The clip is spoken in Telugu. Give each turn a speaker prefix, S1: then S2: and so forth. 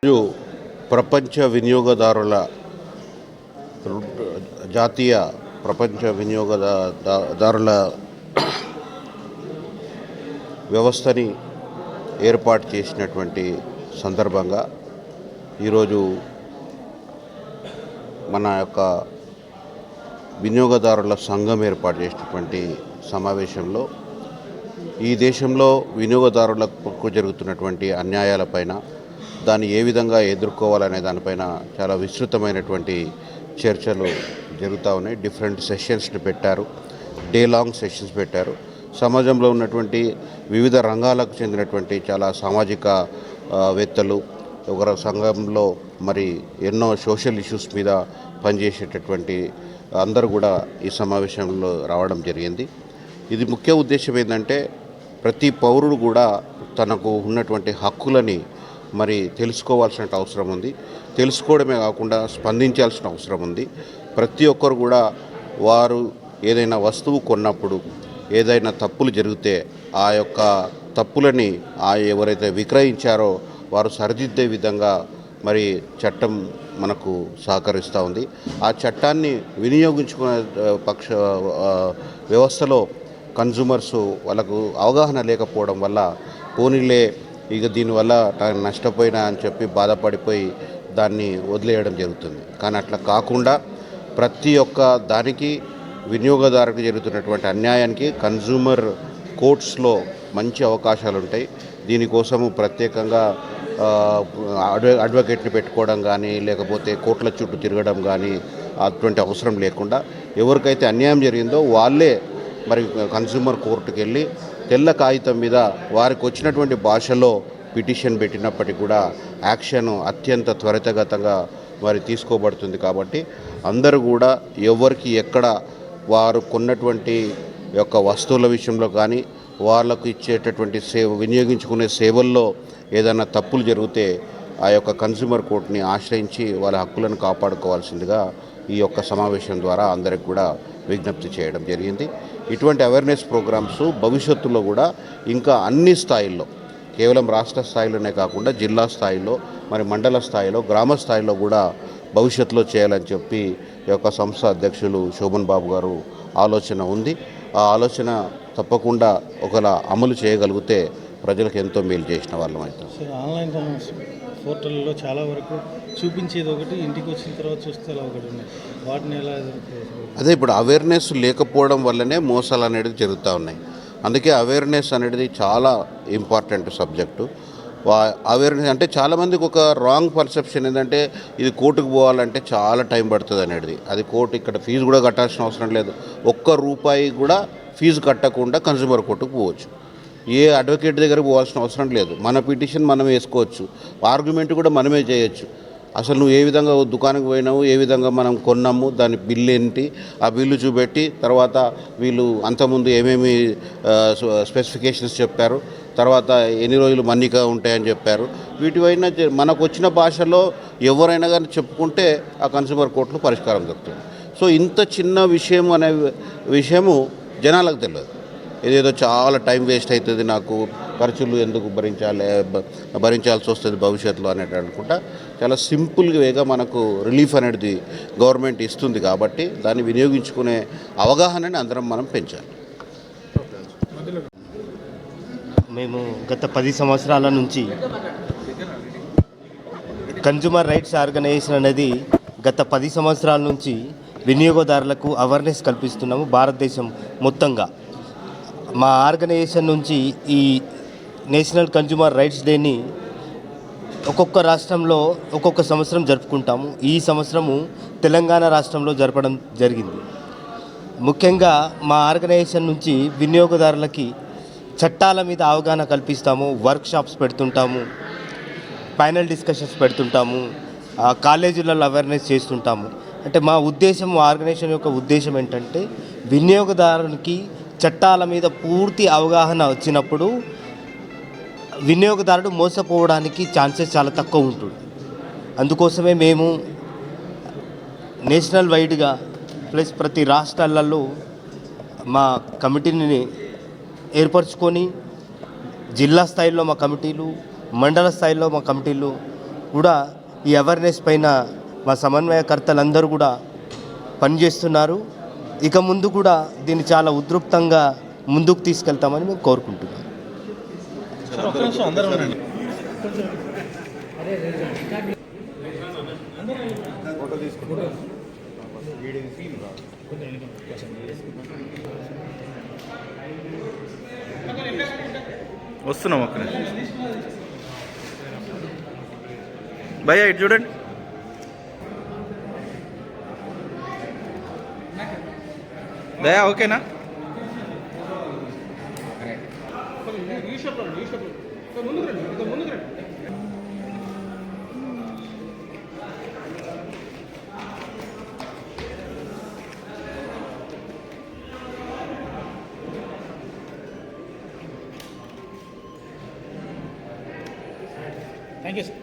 S1: ఈరోజు ప్రపంచ వినియోగదారుల జాతీయ ప్రపంచ వినియోగదారుల వ్యవస్థని ఏర్పాటు చేసినటువంటి సందర్భంగా ఈరోజు మన యొక్క వినియోగదారుల సంఘం ఏర్పాటు చేసినటువంటి సమావేశంలో ఈ దేశంలో వినియోగదారులకు జరుగుతున్నటువంటి అన్యాయాలపైన దాన్ని ఏ విధంగా ఎదుర్కోవాలనే దానిపైన చాలా విస్తృతమైనటువంటి చర్చలు జరుగుతూ ఉన్నాయి. డిఫరెంట్ సెషన్స్ని పెట్టారు, డే లాంగ్ సెషన్స్ పెట్టారు. సమాజంలో ఉన్నటువంటి వివిధ రంగాలకు చెందినటువంటి చాలా సామాజిక వేత్తలు ఒక సంఘంలో మరి ఎన్నో సోషల్ ఇష్యూస్ మీద పనిచేసేటటువంటి అందరూ కూడా ఈ సమావేశంలో రావడం జరిగింది. ఇది ముఖ్య ఉద్దేశం ఏంటంటే ప్రతి పౌరుడు కూడా తనకు ఉన్నటువంటి హక్కులని మరి తెలుసుకోవాల్సిన అవసరం ఉంది. తెలుసుకోవడమే కాకుండా స్పందించాల్సిన అవసరం ఉంది. ప్రతి ఒక్కరు కూడా వారు ఏదైనా వస్తువు కొన్నప్పుడు ఏదైనా తప్పులు జరిగితే ఆ యొక్క తప్పులని ఎవరైతే విక్రయించారో వారు సరిదిద్దే విధంగా మరి చట్టం మనకు సహకరిస్తూ ఉంది. ఆ చట్టాన్ని వినియోగించుకునే వ్యవస్థలో కన్జ్యూమర్స్ వాళ్ళకు అవగాహన లేకపోవడం వల్ల పోనీలే ఇక దీనివల్ల నష్టపోయినా అని చెప్పి బాధపడిపోయి దాన్ని వదిలేయడం జరుగుతుంది. కానీ అట్లా కాకుండా ప్రతి ఒక్క దానికి వినియోగదారునికి జరుగుతున్నటువంటి అన్యాయానికి కన్జ్యూమర్ కోర్ట్స్లో మంచి అవకాశాలు ఉంటాయి. దీనికోసము ప్రత్యేకంగా అడ్వకేట్ని పెట్టుకోవడం కానీ లేకపోతే కోర్టుల చుట్టూ తిరగడం కానీ అటువంటి అవసరం లేకుండా ఎవరికైతే అన్యాయం జరిగిందో వాళ్ళే మరి కన్జ్యూమర్ కోర్టుకు వెళ్ళి తెల్ల కాగితం మీద వారికి వచ్చినటువంటి భాషలో పిటిషన్ పెట్టినప్పటికీ కూడా యాక్షన్ అత్యంత త్వరితగతంగా మరి తీసుకోబడుతుంది. కాబట్టి అందరూ కూడా ఎవరికి ఎక్కడ వారు కొన్నటువంటి యొక్క వస్తువుల విషయంలో కానీ వాళ్ళకు ఇచ్చేటటువంటి వినియోగించుకునే సేవల్లో ఏదైనా తప్పులు జరిగితే ఆ యొక్క కన్జ్యూమర్ కోర్టుని ఆశ్రయించి వాళ్ళ హక్కులను కాపాడుకోవాల్సిందిగా ఈ యొక్క సమావేశం ద్వారా అందరికి కూడా విజ్ఞప్తి చేయడం జరిగింది. ఇటువంటి అవేర్నెస్ ప్రోగ్రామ్స్ భవిష్యత్తులో కూడా ఇంకా అన్ని స్థాయిల్లో కేవలం రాష్ట్ర స్థాయిలోనే కాకుండా జిల్లా స్థాయిలో మరి మండల స్థాయిలో గ్రామ స్థాయిలో కూడా భవిష్యత్తులో చేయాలని చెప్పి ఈ యొక్క సంస్థ అధ్యక్షులు శోభన్ బాబు గారు ఆలోచన ఉంది. ఆ ఆలోచన తప్పకుండా ఒకలా అమలు చేయగలిగితే ప్రజలకు ఎంతో మేలు చేసిన వాళ్ళం అవుతాం.
S2: ఆన్లైన్ పోర్టల్లో చాలా వరకు చూపించేది ఒకటి, ఇంటికి వచ్చిన తర్వాత చూస్తే ఒకటి ఉన్నాయి. వాటిని ఎలా
S1: అదే ఇప్పుడు అవేర్నెస్ లేకపోవడం వల్లనే మోసాలు అనేది జరుగుతూ ఉన్నాయి. అందుకే అవేర్నెస్ అనేది చాలా ఇంపార్టెంట్ సబ్జెక్టు. అవేర్నెస్ అంటే చాలామందికి ఒక రాంగ్ పర్సెప్షన్ ఏంటంటే ఇది కోర్టుకు పోవాలంటే చాలా టైం పడుతుంది అనేది. అది కోర్టు ఇక్కడ ఫీజు కూడా కట్టాల్సిన అవసరం లేదు. ₹1 కూడా ఫీజు కట్టకుండా కన్జ్యూమర్ కోర్టుకు పోవచ్చు. ఏ అడ్వకేట్ దగ్గరకు పోవాల్సిన అవసరం లేదు. మన పిటిషన్ మనం వేసుకోవచ్చు, ఆర్గ్యుమెంట్ కూడా మనమే చేయొచ్చు. అసలు నువ్వు ఏ విధంగా దుకాణానికి పోయినావు, ఏ విధంగా మనం కొన్నాము, దాని బిల్లు ఏంటి, ఆ బిల్లు చూపెట్టి తర్వాత వీళ్ళు అంతకుముందు ఏమేమి స్పెసిఫికేషన్స్ చెప్పారు, తర్వాత ఎన్ని రోజులు మన్నిక ఉంటాయని చెప్పారు, వీటిపైన మనకు వచ్చిన భాషలో ఎవరైనా కానీ చెప్పుకుంటే ఆ కన్స్యూమర్ కోర్టులో పరిష్కారం దొరుకుతుంది. సో ఇంత చిన్న విషయం అనే జనాలకు తెలియదు. ఏదేదో చాలా టైం వేస్ట్ అవుతుంది, నాకు ఖర్చులు ఎందుకు భరించాల్సి వస్తుంది భవిష్యత్తులో అనేది అనుకుంటా చాలా సింపుల్గా మనకు రిలీఫ్ అనేది గవర్నమెంట్ ఇస్తుంది. కాబట్టి దాన్ని వినియోగించుకునే అవగాహనని అందరం మనం పెంచాలి.
S3: మేము గత 10 సంవత్సరాల నుంచి కన్జ్యూమర్ రైట్స్ ఆర్గనైజేషన్ అనేది గత 10 సంవత్సరాల నుంచి వినియోగదారులకు అవేర్నెస్ కల్పిస్తున్నాము భారతదేశం మొత్తంగా. మా ఆర్గనైజేషన్ నుంచి ఈ నేషనల్ కన్జ్యూమర్ రైట్స్ డేని ఒక్కొక్క రాష్ట్రంలో ఒక్కొక్క సంవత్సరం జరుపుకుంటాము. ఈ సంవత్సరము తెలంగాణ రాష్ట్రంలో జరపడం జరిగింది. ముఖ్యంగా మా ఆర్గనైజేషన్ నుంచి వినియోగదారులకి చట్టాల మీద అవగాహన కల్పిస్తాము, వర్క్షాప్స్ పెడుతుంటాము, ప్యానెల్ డిస్కషన్స్ పెడుతుంటాము, కాలేజీలలో అవేర్నెస్ చేస్తుంటాము. అంటే మా ఉద్దేశం, ఆర్గనైజేషన్ యొక్క ఉద్దేశం ఏంటంటే వినియోగదారునికి చట్టాల మీద పూర్తి అవగాహన వచ్చినప్పుడు వినియోగదారుడు మోసపోవడానికి ఛాన్సెస్ చాలా తక్కువ ఉంటుంది. అందుకోసమే మేము నేషనల్ వైడ్గా ప్లస్ ప్రతి రాష్ట్రాలలో మా కమిటీని ఏర్పరచుకొని జిల్లా స్థాయిలో మా కమిటీలు, మండల స్థాయిలో మా కమిటీలు, కూడా ఈ అవేర్నెస్ పైన మా సమన్వయకర్తలందరూ కూడా పనిచేస్తున్నారు. ఇక ముందు కూడా దీన్ని చాలా ఉధృతంగా ముందుకు తీసుకెళ్తామని మేము కోరుకుంటున్నాం.
S2: సార్ ఒక్క నిమిషం అందరూ ఉండండి.
S4: వస్తున్నాం ఒక్క నిమిషం. భయ్యా ఇటు చూడండి. దయా ఓకేనా?
S2: Thank you sir.